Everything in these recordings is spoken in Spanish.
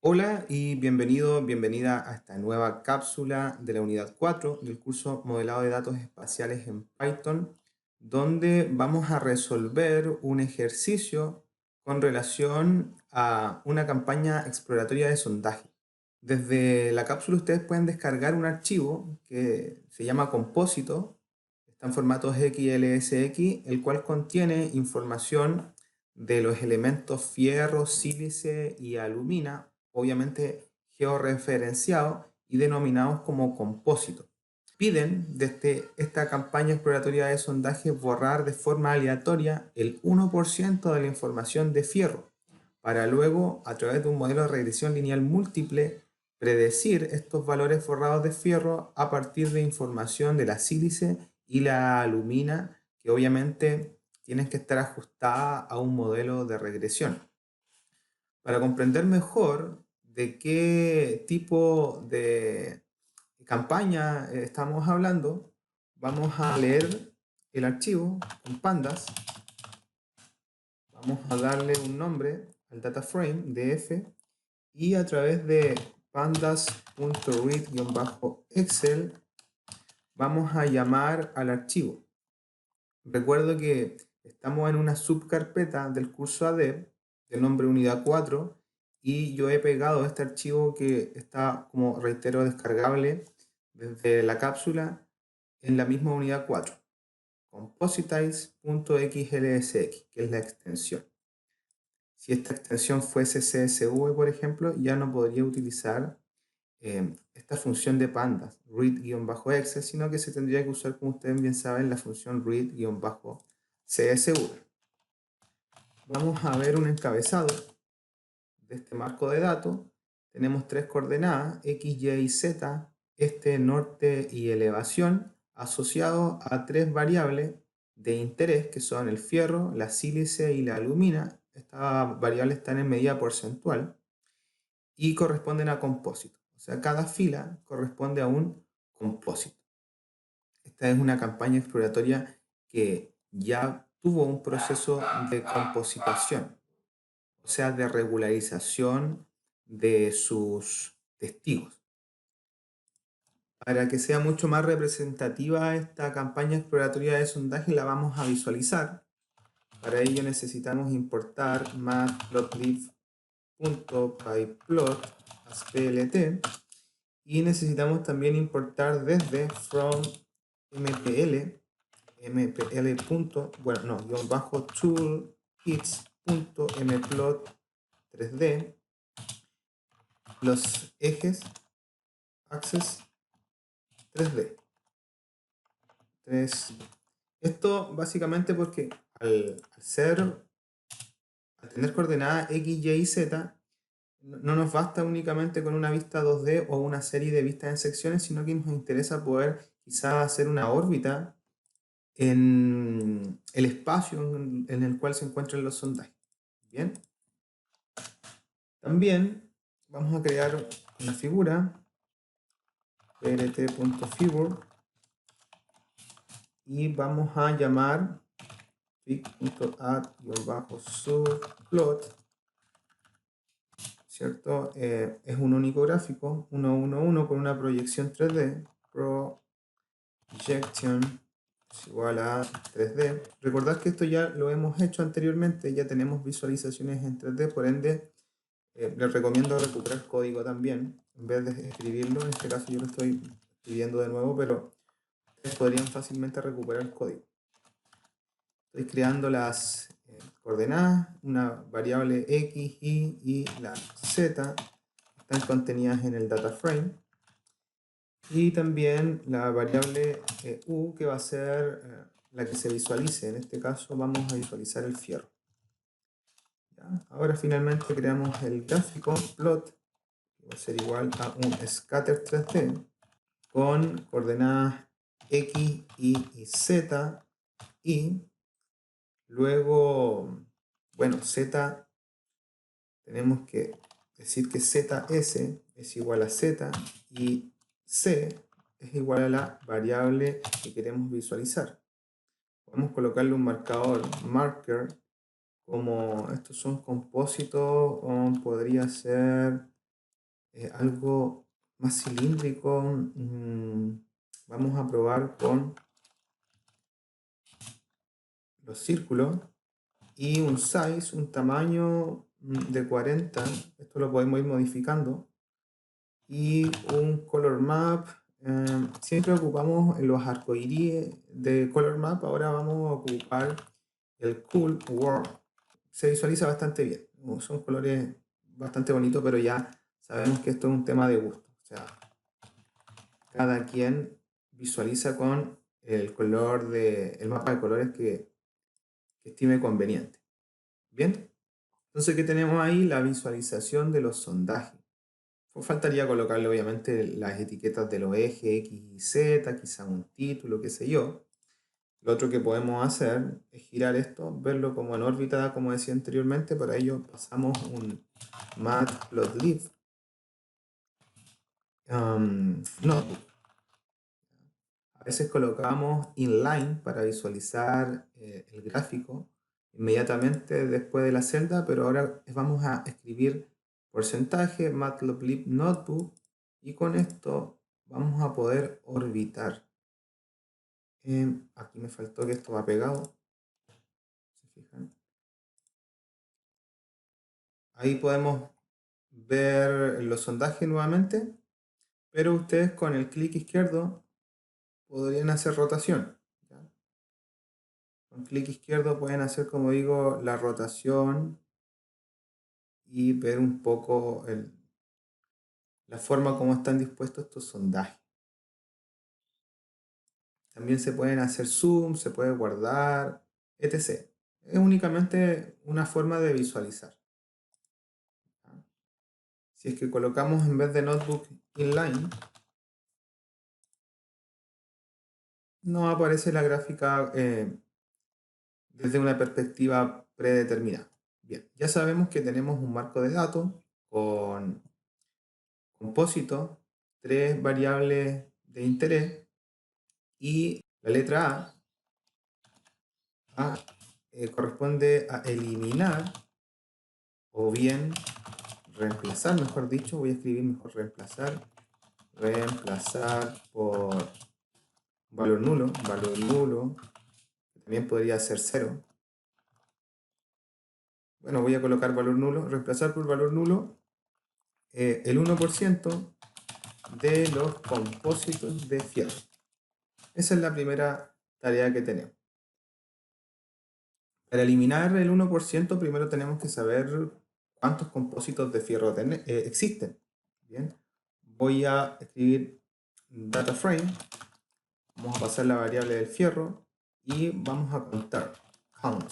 Hola y bienvenido, bienvenida a esta nueva cápsula de la unidad 4 del curso Modelado de Datos Espaciales en Python, donde vamos a resolver un ejercicio con relación a una campaña exploratoria de sondaje. Desde la cápsula ustedes pueden descargar un archivo que se llama Compósito, está en formato XLSX, el cual contiene información de los elementos fierro, sílice y alumina, obviamente georreferenciados y denominados como compósitos. Piden desde esta campaña exploratoria de sondaje borrar de forma aleatoria el 1% de la información de fierro, para luego, a través de un modelo de regresión lineal múltiple, predecir estos valores borrados de fierro a partir de información de la sílice y la alumina, que obviamente tienen que estar ajustadas a un modelo de regresión. Para comprender mejor de qué tipo de campaña estamos hablando, vamos a leer el archivo con pandas, vamos a darle un nombre al data frame df y a través de pandas.read-excel vamos a llamar al archivo. Recuerdo que estamos en una subcarpeta del curso ADEP de nombre unidad 4 y yo he pegado este archivo que está, como reitero, descargable desde la cápsula en la misma unidad 4, compositize.xlsx, que es la extensión. Si esta extensión fuese CSV, por ejemplo, ya no podría utilizar esta función de pandas, read-excel, sino que se tendría que usar, como ustedes bien saben, la función read-csv. Vamos a ver un encabezado de este marco de datos. Tenemos tres coordenadas, x, y y z, este, norte y elevación, asociados a tres variables de interés, que son el fierro, la sílice y la alumina. Estas variables están en medida porcentual y corresponden a compósitos. O sea, cada fila corresponde a un compósito. Esta es una campaña exploratoria que ya tuvo un proceso de compositación, o sea, de regularización de sus testigos. Para que sea mucho más representativa esta campaña exploratoria de sondaje, la vamos a visualizar. Para ello necesitamos importar matplotlib.pyplot as plt y necesitamos también importar desde from mpl toolkits.mplot 3D los ejes axes 3D. Esto básicamente porque al tener coordenadas x, y z, no nos basta únicamente con una vista 2D o una serie de vistas en secciones, sino que nos interesa poder quizás hacer una órbita en el espacio en el cual se encuentran los sondajes. Bien. También vamos a crear una figura, plt.figure, y vamos a llamar fig.add-subplot, ¿cierto? Es un único gráfico, 1, 1, 1, con una proyección 3D, projection es igual a 3D. Recordad que esto ya lo hemos hecho anteriormente, ya tenemos visualizaciones en 3D, por ende les recomiendo recuperar código también, en vez de escribirlo. En este caso yo lo estoy escribiendo de nuevo, pero ustedes podrían fácilmente recuperar el código. Estoy creando las coordenadas, una variable x, y la z, están contenidas en el data frame, y también la variable u, que va a ser la que se visualice. En este caso vamos a visualizar el fierro. ¿Ya? Ahora finalmente creamos el gráfico plot, que va a ser igual a un scatter 3D con coordenadas x, y z, y luego, bueno, z, tenemos que decir que zs es igual a z y c es igual a la variable que queremos visualizar. Podemos colocarle un marcador, marker, como estos son compósitos, o podría ser algo más cilíndrico. Vamos a probar con los círculos y un size, un tamaño de 40. Esto lo podemos ir modificando. Y un color map. Siempre ocupamos los arcoíris de color map. Ahora vamos a ocupar el cool world. Se visualiza bastante bien. Son colores bastante bonitos, pero ya sabemos que esto es un tema de gusto. O sea, cada quien visualiza con el color el mapa de colores que estime conveniente. Bien, entonces, ¿qué tenemos ahí? La visualización de los sondajes. Faltaría colocarle obviamente las etiquetas de los ejes X y Z, quizá un título, qué sé yo. Lo otro que podemos hacer es girar esto, verlo como en órbita, como decía anteriormente. Para ello pasamos un matplotlib notebook. A veces colocamos inline para visualizar el gráfico inmediatamente después de la celda, pero ahora vamos a escribir porcentaje matplotlib notebook y con esto vamos a poder orbitar. Aquí me faltó que esto va pegado. ¿Se fijan? Ahí podemos ver los sondajes nuevamente, pero ustedes con el clic izquierdo podrían hacer rotación. ¿Ya? Con clic izquierdo pueden hacer, como digo, la rotación y ver un poco la forma como están dispuestos estos sondajes. También se pueden hacer zoom, se puede guardar, etc. Es únicamente una forma de visualizar. Si es que colocamos en vez de notebook inline, no aparece la gráfica desde una perspectiva predeterminada. Bien, ya sabemos que tenemos un marco de datos con compósito, 3 variables de interés y la letra A corresponde a eliminar o bien reemplazar, mejor dicho, voy a escribir mejor reemplazar por valor nulo, que también podría ser 0. Bueno, voy a colocar valor nulo, reemplazar por valor nulo el 1% de los compósitos de fierro. Esa es la primera tarea que tenemos. Para eliminar el 1%, primero tenemos que saber cuántos compósitos de fierro existen. Bien, voy a escribir data frame, vamos a pasar la variable del fierro y vamos a contar count.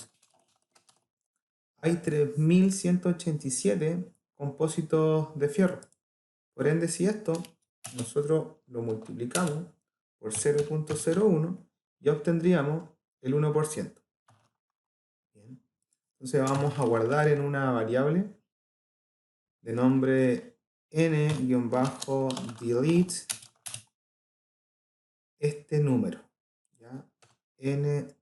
Hay 3187 compósitos de fierro. Por ende, si esto nosotros lo multiplicamos por 0.01, ya obtendríamos el 1%. Bien. Entonces vamos a guardar en una variable de nombre n-delete este número. ¿Ya? n-delete.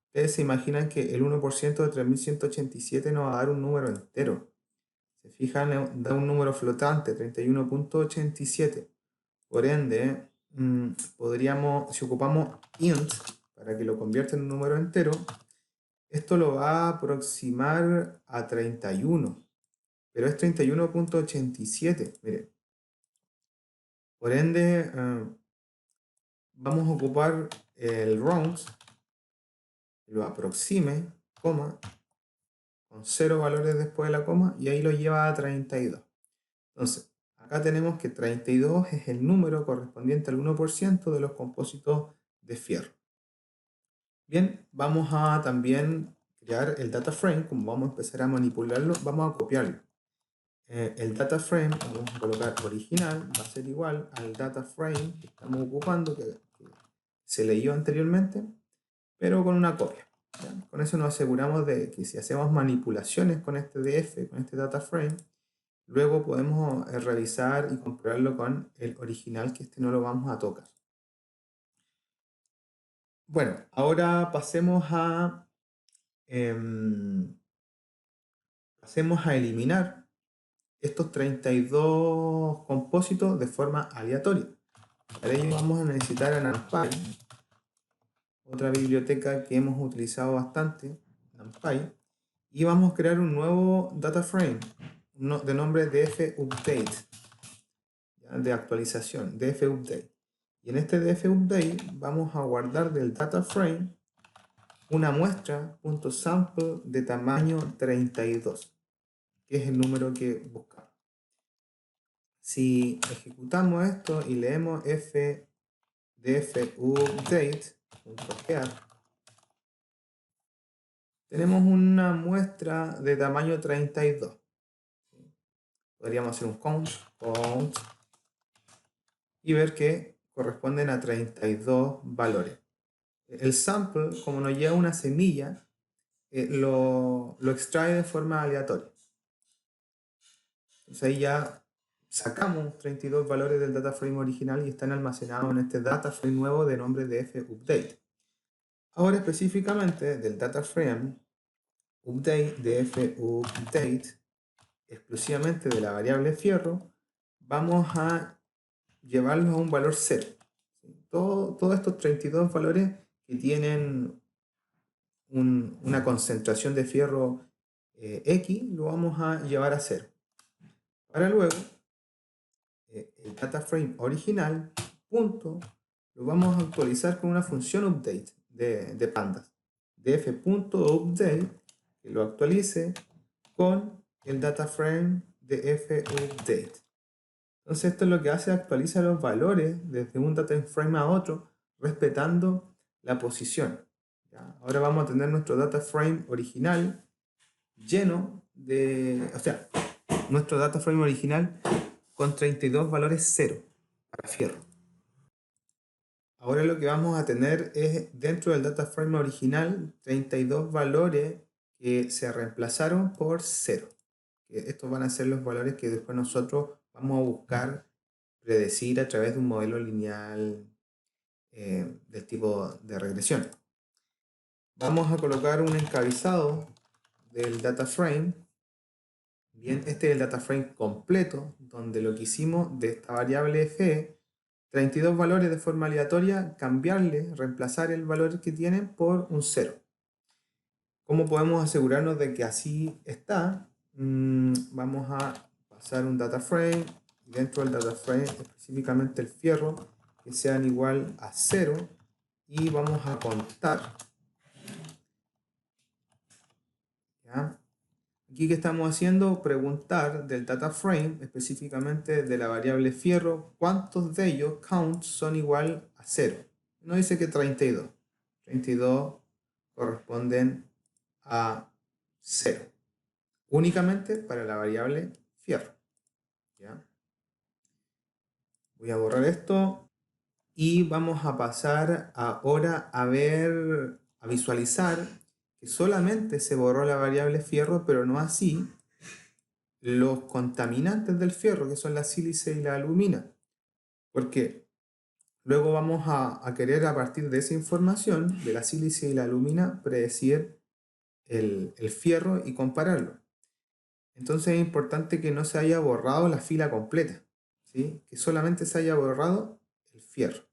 Ustedes se imaginan que el 1% de 3187 nos va a dar un número entero. Se fijan, da un número flotante, 31.87. Por ende, podríamos, si ocupamos int para que lo convierta en un número entero, esto lo va a aproximar a 31, pero es 31.87. Miren. Por ende, vamos a ocupar el round, lo aproxime, coma, con 0 valores después de la coma, y ahí lo lleva a 32. Entonces, acá tenemos que 32 es el número correspondiente al 1% de los compósitos de fierro. Bien, vamos a también crear el data frame. Como vamos a empezar a manipularlo, vamos a copiarlo. El data frame, vamos a colocar original, va a ser igual al data frame que estamos ocupando, que se leyó anteriormente, pero con una copia. ¿Ya? Con eso nos aseguramos de que si hacemos manipulaciones con este DF, con este data frame, luego podemos revisar y comprobarlo con el original, que este no lo vamos a tocar. Bueno, ahora pasemos a eliminar estos 32 compósitos de forma aleatoria. Para ello vamos a necesitar a NumPy, otra biblioteca que hemos utilizado bastante, NumPy, y vamos a crear un nuevo data frame de nombre dfupdate, de actualización, dfupdate. Y en este dfupdate vamos a guardar del data frame una muestra.sample de tamaño 32, que es el número que buscamos. Si ejecutamos esto y leemos dfupdate.get, tenemos una muestra de tamaño 32. Podríamos hacer un count y ver que corresponden a 32 valores. El sample, como nos lleva una semilla, lo extrae de forma aleatoria. Entonces ahí ya sacamos 32 valores del data frame original y están almacenados en este data frame nuevo de nombre dfupdate. Ahora específicamente del data frame update dfupdate, exclusivamente de la variable fierro, vamos a llevarlos a un valor 0. Todos estos 32 valores que tienen una concentración de fierro X, lo vamos a llevar a 0. Para luego, el data frame original, punto, lo vamos a actualizar con una función update de pandas. df.update, que lo actualice con el data frame de fupdate. Entonces esto es lo que hace, actualiza los valores desde un data frame a otro, respetando la posición. ¿Ya? Ahora vamos a tener nuestro data frame original lleno de, o sea, nuestro data frame original con 32 valores 0 para fierro. Ahora lo que vamos a tener es, dentro del data frame original, 32 valores que se reemplazaron por 0. Estos van a ser los valores que después nosotros vamos a buscar predecir a través de un modelo lineal del tipo de regresión. Vamos a colocar un encabezado del data frame. Bien, este es el data frame completo, donde lo que hicimos de esta variable f, 32 valores de forma aleatoria, cambiarle, reemplazar el valor que tienen por un 0. ¿Cómo podemos asegurarnos de que así está? Vamos a pasar un data frame, y dentro del data frame, específicamente el fierro, que sean igual a 0, y vamos a contar. ¿Ya? Aquí que estamos haciendo, preguntar del data frame, específicamente de la variable fierro, cuántos de ellos, count, son igual a 0. No dice que 32. 32 corresponden a 0. Únicamente para la variable fierro. ¿Ya? Voy a borrar esto y vamos a pasar ahora a ver, a visualizar que solamente se borró la variable fierro, pero no así los contaminantes del fierro, que son la sílice y la alumina. Porque luego vamos a querer, a partir de esa información, de la sílice y la alumina, predecir el fierro y compararlo. Entonces es importante que no se haya borrado la fila completa, ¿sí? Que solamente se haya borrado el fierro.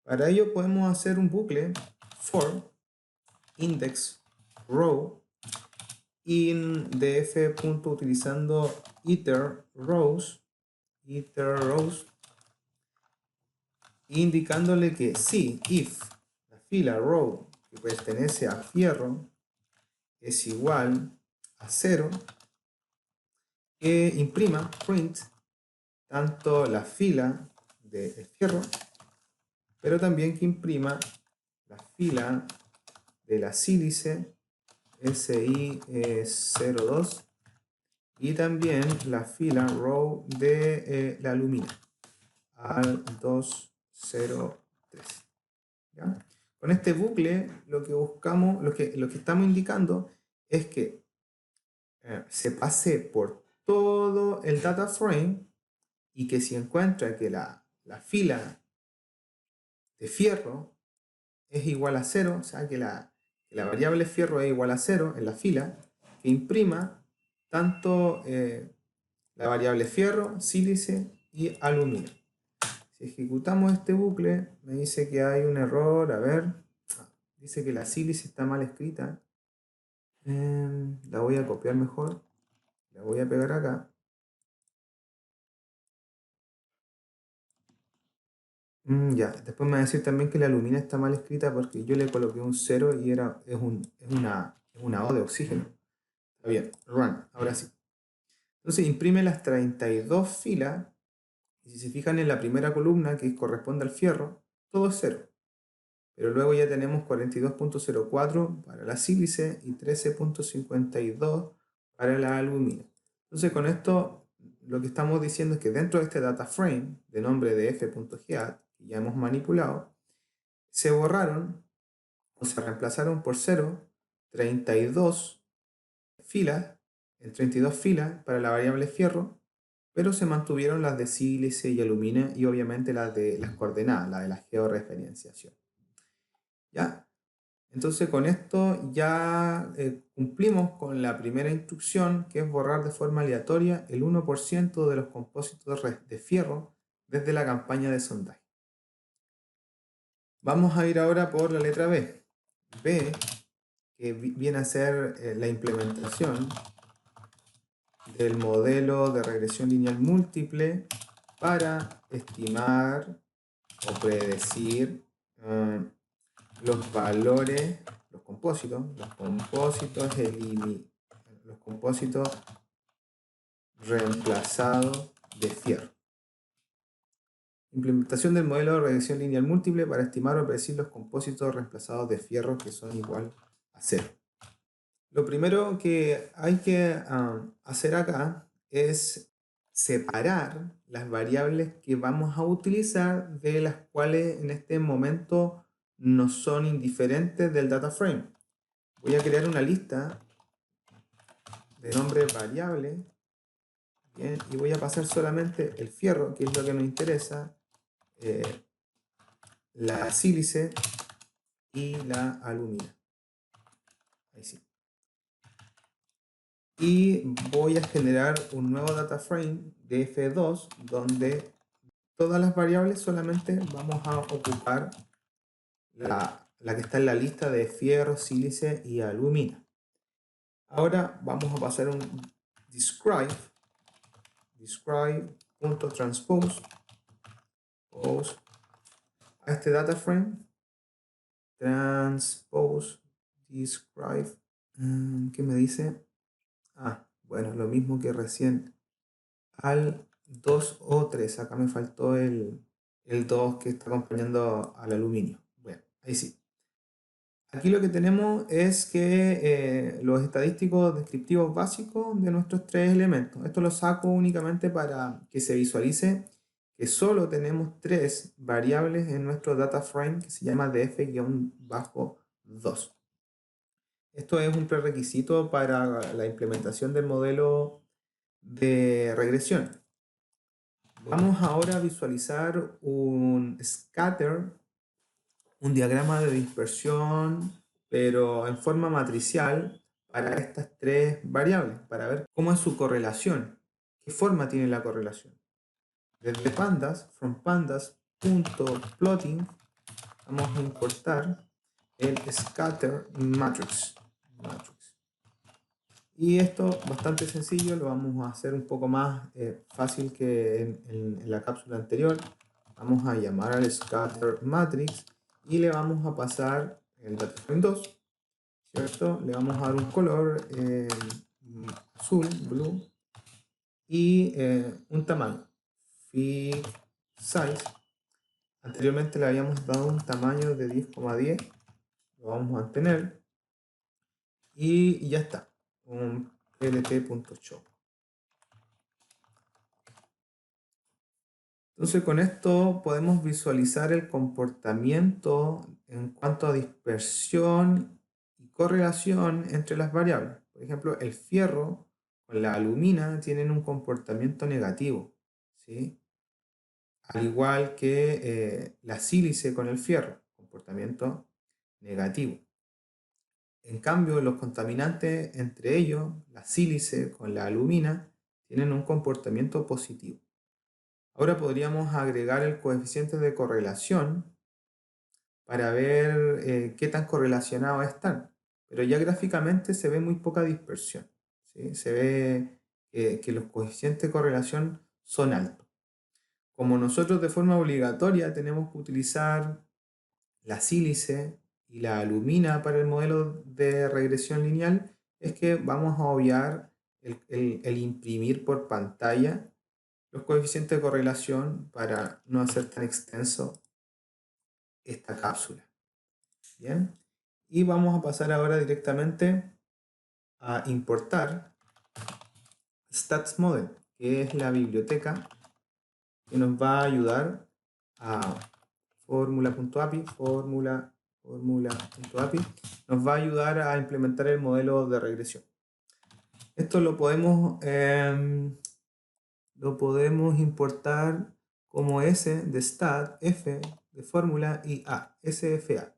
Para ello podemos hacer un bucle for index row in df. Utilizando iter rows, indicándole que si if la fila row que pertenece a fierro es igual a 0, que imprima print tanto la fila de fierro, pero también que imprima la fila de la sílice SI02 y también la fila row de la alumina al 203. ¿Ya? Con este bucle lo que buscamos, lo que estamos indicando es que se pase por todo el data frame y que si encuentra que la fila de fierro es igual a 0, o sea que la variable fierro es igual a 0 en la fila, que imprima tanto la variable fierro, sílice y aluminio. Si ejecutamos este bucle, me dice que hay un error, a ver, dice que la sílice está mal escrita. La voy a copiar mejor, la voy a pegar acá. Ya, después me va a decir también que la alumina está mal escrita porque yo le coloqué un 0 y es una O de oxígeno. Está bien, run, ahora sí. Entonces imprime las 32 filas y si se fijan en la primera columna que corresponde al fierro, todo es 0. Pero luego ya tenemos 42.04 para la sílice y 13.52 para la alumina. Entonces con esto lo que estamos diciendo es que dentro de este data frame de nombre de f.geadd que ya hemos manipulado, se borraron o se reemplazaron por 0 32 filas, en 32 filas para la variable fierro, pero se mantuvieron las de sílice y alumina y obviamente las de las coordenadas, la de la georreferenciación. ¿Ya? Entonces con esto ya cumplimos con la primera instrucción, que es borrar de forma aleatoria el 1% de los compósitos de fierro desde la campaña de sondaje. Vamos a ir ahora por la letra B. B, que viene a ser la implementación del modelo de regresión lineal múltiple para estimar o predecir los valores, los compósitos reemplazados de fierro. Implementación del modelo de regresión lineal múltiple para estimar o predecir los compósitos reemplazados de fierro que son igual a 0. Lo primero que hay que hacer acá es separar las variables que vamos a utilizar de las cuales en este momento no son indiferentes del data frame. Voy a crear una lista de nombre variable, bien, y voy a pasar solamente el fierro, que es lo que nos interesa, la sílice y la alumina. Ahí sí. Y voy a generar un nuevo data frame de F2 donde todas las variables solamente vamos a ocupar la que está en la lista de fierro, sílice y alumina. Ahora vamos a pasar un describe.transpose a este data frame, transpose describe, ¿qué me dice? Bueno, lo mismo que recién al 2 o 3. Acá me faltó el 2 que está acompañando al aluminio. Bueno, ahí sí. Aquí lo que tenemos es que los estadísticos descriptivos básicos de nuestros tres elementos. Esto lo saco únicamente para que se visualice que solo tenemos tres variables en nuestro data frame que se llama df-2. Esto es un prerequisito para la implementación del modelo de regresión. Vamos ahora a visualizar un scatter, un diagrama de dispersión, pero en forma matricial para estas tres variables, para ver cómo es su correlación, qué forma tiene la correlación. Desde pandas, from pandas.plotting, vamos a importar el scatter matrix. Y esto bastante sencillo, lo vamos a hacer un poco más fácil que en la cápsula anterior. Vamos a llamar al scatter matrix y le vamos a pasar el dataframe 2, ¿cierto? Le vamos a dar un color azul, blue, y un tamaño, fig size. Anteriormente le habíamos dado un tamaño de 10,10, lo vamos a mantener y ya está, un lt.show. Entonces con esto podemos visualizar el comportamiento en cuanto a dispersión y correlación entre las variables. Por ejemplo, el fierro con la alumina tienen un comportamiento negativo, ¿sí? Al igual que la sílice con el fierro, comportamiento negativo. En cambio, los contaminantes entre ellos, la sílice con la alumina, tienen un comportamiento positivo. Ahora podríamos agregar el coeficiente de correlación para ver qué tan correlacionados están. Pero ya gráficamente se ve muy poca dispersión, ¿sí? Se ve que los coeficientes de correlación son altos. Como nosotros de forma obligatoria tenemos que utilizar la sílice y la alumina para el modelo de regresión lineal, es que vamos a obviar el imprimir por pantalla los coeficientes de correlación para no hacer tan extenso esta cápsula. Bien, y vamos a pasar ahora directamente a importar StatsModel, que es la biblioteca que nos va a ayudar a fórmula.api, fórmula.api, nos va a ayudar a implementar el modelo de regresión. Esto lo podemos importar como S de stat, F de fórmula y A, SFA,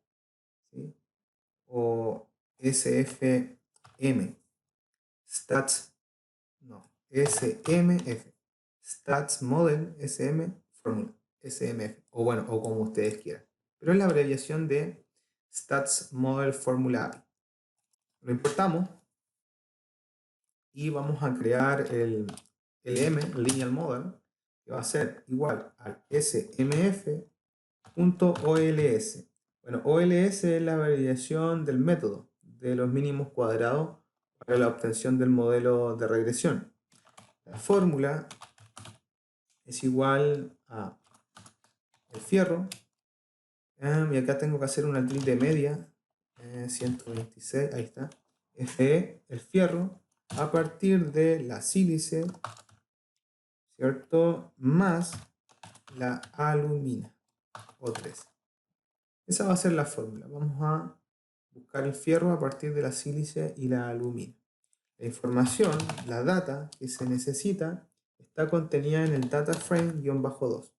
¿sí? O SFM, stats, no, SMF, stats model SM fórmula, SMF, o bueno, o como ustedes quieran, pero es la abreviación de stats model fórmula API. Lo importamos y vamos a crear el LM, el lineal model, que va a ser igual al smf.ols. Bueno, OLS es la abreviación del método de los mínimos cuadrados para la obtención del modelo de regresión. La fórmula es igual a el fierro, y acá tengo que hacer una tilde media, 126, ahí está, Fe, el fierro, a partir de la sílice, ¿cierto? Más la alumina, O3. Esa va a ser la fórmula. Vamos a buscar el fierro a partir de la sílice y la alumina. La información, la data que se necesita, está contenida en el data frame-2.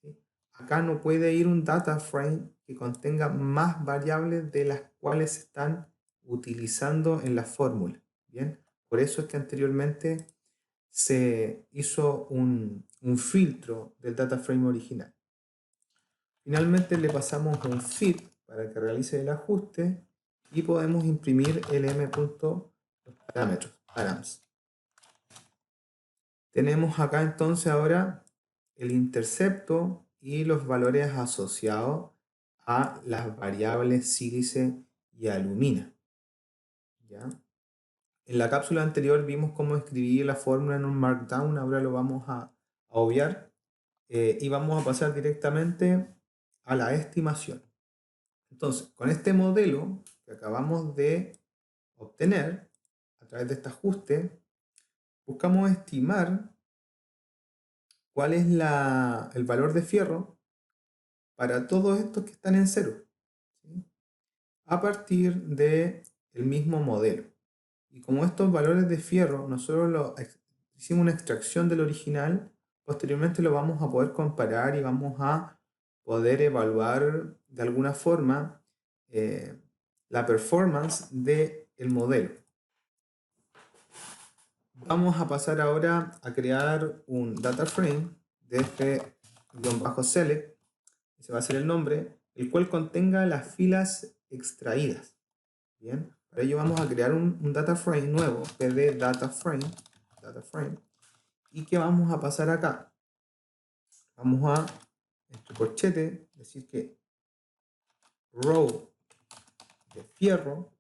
¿Sí? Acá no puede ir un data frame que contenga más variables de las cuales se están utilizando en la fórmula. ¿Bien? Por eso es que anteriormente se hizo un filtro del data frame original. Finalmente le pasamos un fit para que realice el ajuste y podemos imprimir el m.parámetros, params. Tenemos acá entonces ahora el intercepto y los valores asociados a las variables sílice y alumina. ¿Ya? En la cápsula anterior vimos cómo escribir la fórmula en un markdown, ahora lo vamos a obviar y vamos a pasar directamente a la estimación. Entonces, con este modelo que acabamos de obtener a través de este ajuste, buscamos estimar cuál es el valor de fierro para todos estos que están en cero, ¿sí? A partir del mismo modelo. Y como estos valores de fierro nosotros hicimos una extracción del original, posteriormente lo vamos a poder comparar y vamos a poder evaluar de alguna forma la performance del modelo. Vamos a pasar ahora a crear un data frame df-select, ese va a ser el nombre, el cual contenga las filas extraídas. Bien, para ello vamos a crear un data frame nuevo, pd data frame, y que vamos a pasar acá. Vamos a nuestro corchete decir que row de fierro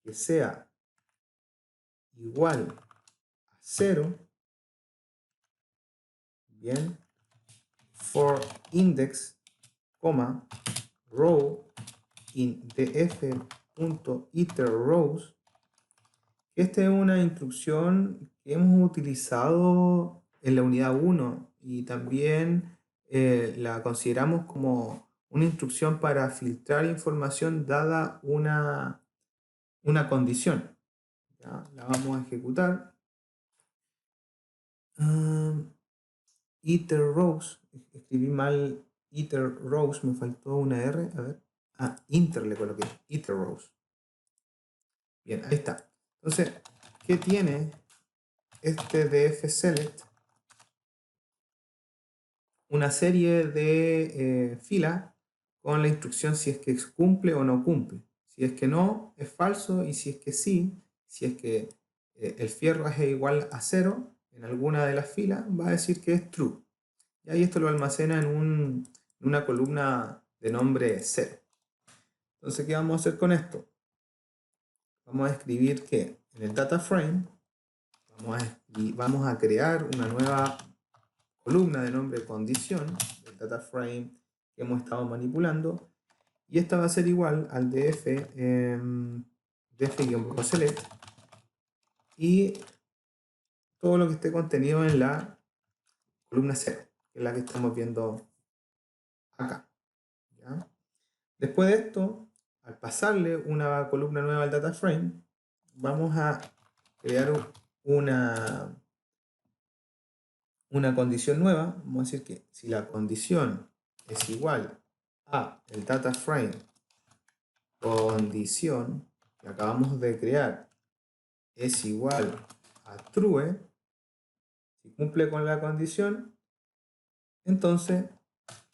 que sea igual a 0, bien, for index, row in df.iterRows. Esta es una instrucción que hemos utilizado en la unidad 1 y también la consideramos como una instrucción para filtrar información dada una condición. ¿Ya? La vamos a ejecutar. iterRows, escribí mal iterRows, me faltó una R, a ver. Inter le coloqué, iterRows. Bien, ahí está. Entonces, ¿qué tiene este df select una serie de filas con la instrucción si es que cumple o no cumple. Si es que no, es falso, y si es que sí, si es que el fierro es igual a 0 en alguna de las filas, va a decir que es true. Y ahí esto lo almacena en una columna de nombre 0. Entonces, ¿qué vamos a hacer con esto? Vamos a escribir que en el data frame vamos a crear una nueva columna de nombre condición del data frame que hemos estado manipulando, y esta va a ser igual al df-select y todo lo que esté contenido en la columna 0, que es la que estamos viendo acá, ¿ya? Después de esto, al pasarle una columna nueva al data frame, vamos a crear una condición nueva. Vamos a decir que si la condición es igual a el data frame condición que acabamos de crear es igual a true, si cumple con la condición, entonces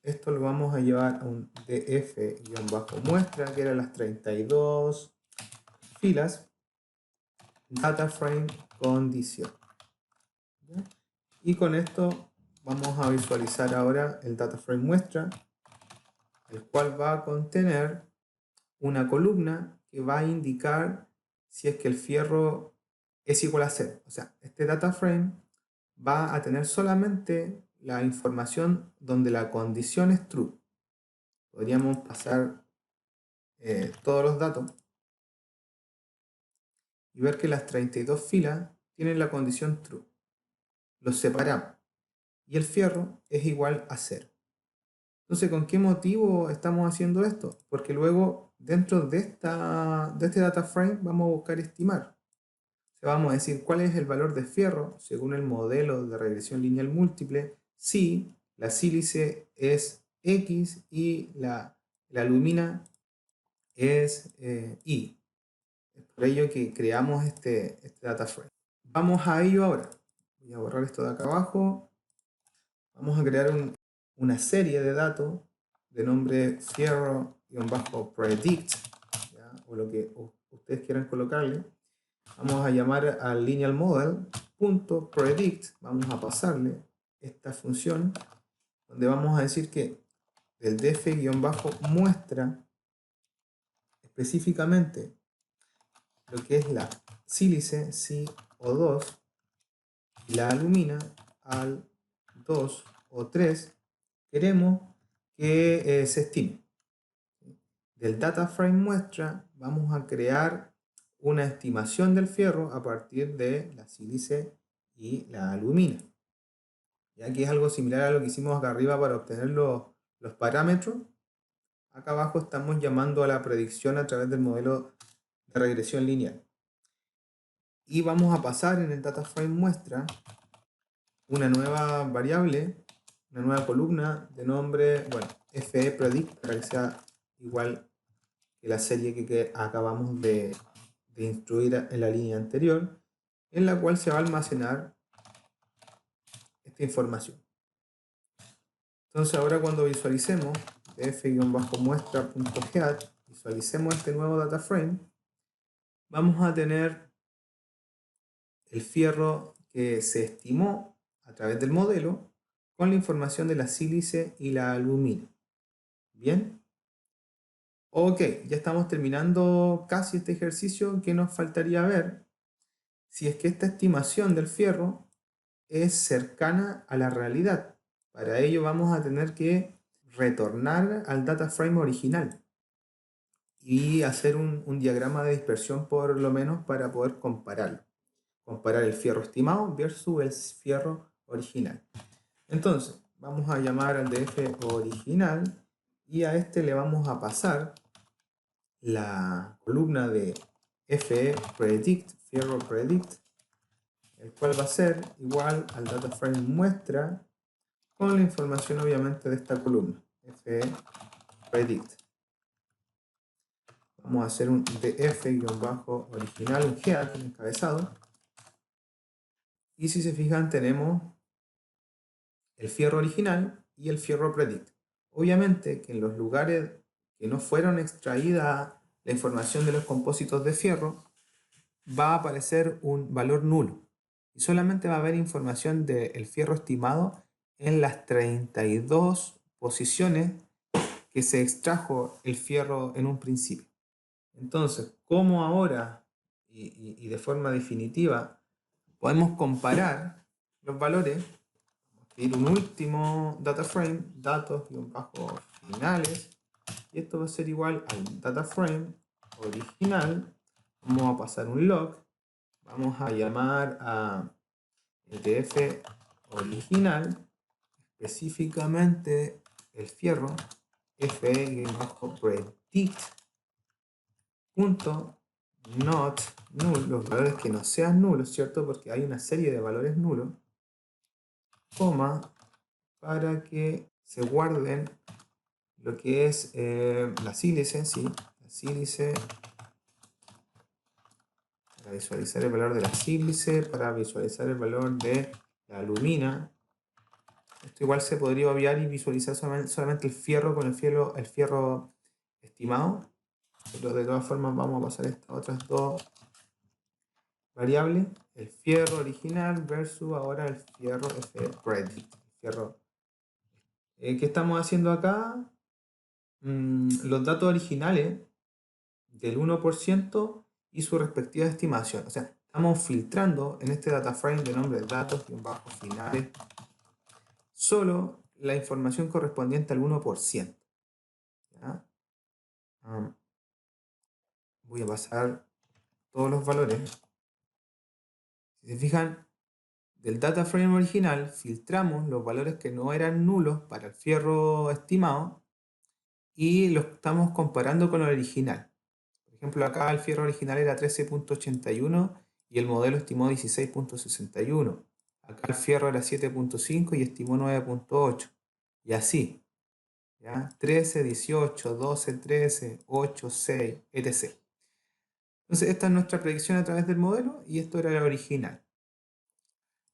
esto lo vamos a llevar a un df-muestra, que eran las 32 filas, data frame condición. ¿Ya? Y con esto vamos a visualizar ahora el data frame muestra, el cual va a contener una columna que va a indicar si es que el fierro es igual a 0. O sea, este data frame va a tener solamente la información donde la condición es true. Podríamos pasar todos los datos y ver que las 32 filas tienen la condición true. Los separamos y el fierro es igual a 0. Entonces, ¿con qué motivo estamos haciendo esto? Porque luego, dentro de este data frame, vamos a buscar estimar. O sea, vamos a decir cuál es el valor de fierro según el modelo de regresión lineal múltiple si la sílice es X y la alumina es Y. Es por ello que creamos este data frame. Vamos a ello ahora. Voy a borrar esto de acá abajo. Vamos a crear una serie de datos de nombre fierro-predict, ¿ya? O lo que ustedes quieran colocarle. Vamos a llamar al lineal model.predict. Vamos a pasarle esta función donde vamos a decir que del df-muestra específicamente lo que es la sílice CO2 y la alumina al 2 o 3 queremos que se estime. Del data frame muestra vamos a crear una estimación del fierro a partir de la sílice y la alumina, ya que es algo similar a lo que hicimos acá arriba para obtener los parámetros. Acá abajo estamos llamando a la predicción a través del modelo de regresión lineal, y vamos a pasar en el data frame muestra una nueva variable, una nueva columna de nombre, bueno, fe-predict, para que sea igual que la serie que acabamos de instruir en la línea anterior, en la cual se va a almacenar esta información. Entonces ahora cuando visualicemos f-muestra.head, visualicemos este nuevo data frame, vamos a tener el fierro que se estimó a través del modelo con la información de la sílice y la alumina. ¿Bien? Ok, ya estamos terminando casi este ejercicio. ¿Qué nos faltaría ver? Si es que esta estimación del fierro es cercana a la realidad. Para ello vamos a tener que retornar al data frame original y hacer un diagrama de dispersión por lo menos para poder compararlo. Comparar el fierro estimado versus el fierro original. Entonces, vamos a llamar al df original y a este le vamos a pasar la columna de fe predict, fierro predict, el cual va a ser igual al data frame muestra con la información obviamente de esta columna, fe predict. Vamos a hacer un df-original, un head, un encabezado, Y si se fijan, tenemos el fierro original y el fierro predict. Obviamente que en los lugares que no fueron extraída la información de los compósitos de fierro, va a aparecer un valor nulo. Y solamente va a haber información del fierro estimado en las 32 posiciones que se extrajo el fierro en un principio. Entonces, ¿cómo ahora y de forma definitiva podemos comparar los valores? Vamos a pedir un último data frame, datos-finales, y esto va a ser igual al data frame original. Vamos a pasar un log, vamos a llamar a ETF original, específicamente el fierro fe-predict punto not null, los valores que no sean nulos, ¿cierto? Porque hay una serie de valores nulos, coma, para que se guarden lo que es la sílice, ¿sí? La sílice, para visualizar el valor de la sílice, para visualizar el valor de la alumina. Esto igual se podría obviar y visualizar solamente el fierro con el fierro estimado, pero de todas formas vamos a pasar estas otras dos variables, el fierro original versus ahora el fierro predict. ¿Qué estamos haciendo acá? Los datos originales del 1% y su respectiva estimación. O sea, estamos filtrando en este data frame de nombre de datos-finales solo la información correspondiente al 1%. ¿Ya? Voy a pasar todos los valores. Si se fijan, del data frame original filtramos los valores que no eran nulos para el fierro estimado y los estamos comparando con el original. Por ejemplo, acá el fierro original era 13.81 y el modelo estimó 16.61. Acá el fierro era 7.5 y estimó 9.8. Y así, ¿ya? 13, 18, 12, 13, 8, 6, etc. Entonces esta es nuestra predicción a través del modelo y esto era el original.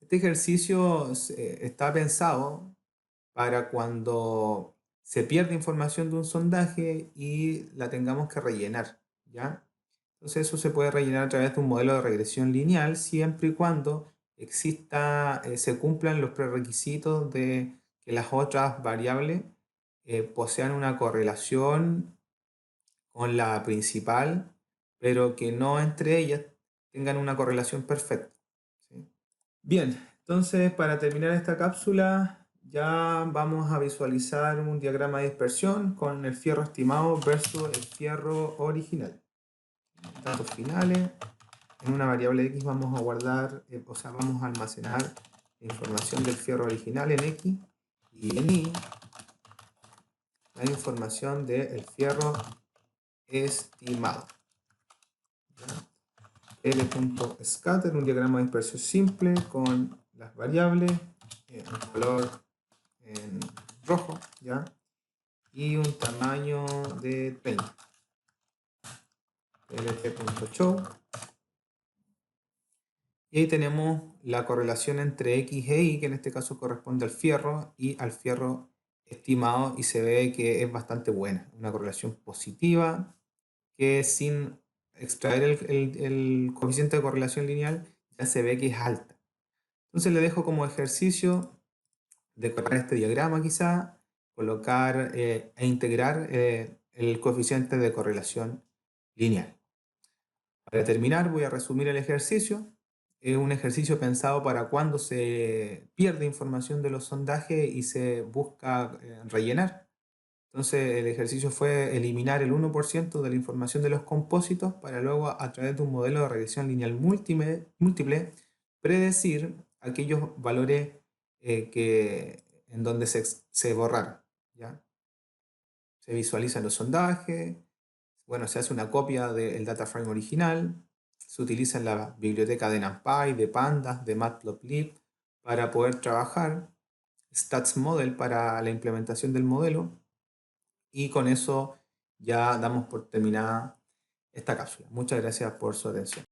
Este ejercicio está pensado para cuando se pierde información de un sondaje y la tengamos que rellenar, ¿ya? Entonces eso se puede rellenar a través de un modelo de regresión lineal siempre y cuando se cumplan los prerequisitos de que las otras variables posean una correlación con la principal, pero que no entre ellas tengan una correlación perfecta, ¿sí? Bien, entonces para terminar esta cápsula ya vamos a visualizar un diagrama de dispersión con el fierro estimado versus el fierro original. Datos finales. En una variable x vamos a guardar, vamos a almacenar la información del fierro original en x y en y la información del fierro estimado. L.scatter, un diagrama de dispersión simple con las variables en color en rojo, ¿ya? Y un tamaño de 30. lt.show. Y ahí tenemos la correlación entre x e y, que en este caso corresponde al fierro y al fierro estimado, y se ve que es bastante buena, una correlación positiva que sin extraer el coeficiente de correlación lineal ya se ve que es alta. Entonces le dejo como ejercicio decorar este diagrama quizá, colocar e integrar el coeficiente de correlación lineal. Para terminar voy a resumir el ejercicio. Es un ejercicio pensado para cuando se pierde información de los sondajes y se busca rellenar. Entonces el ejercicio fue eliminar el 1% de la información de los compósitos para luego a través de un modelo de regresión lineal múltiple predecir aquellos valores en donde se borraron, ¿ya? Se visualizan los sondajes, bueno, se hace una copia del data frame original, se utiliza en la biblioteca de NumPy, de Pandas, de Matplotlib para poder trabajar, Stats Model para la implementación del modelo, y con eso ya damos por terminada esta cápsula. Muchas gracias por su atención.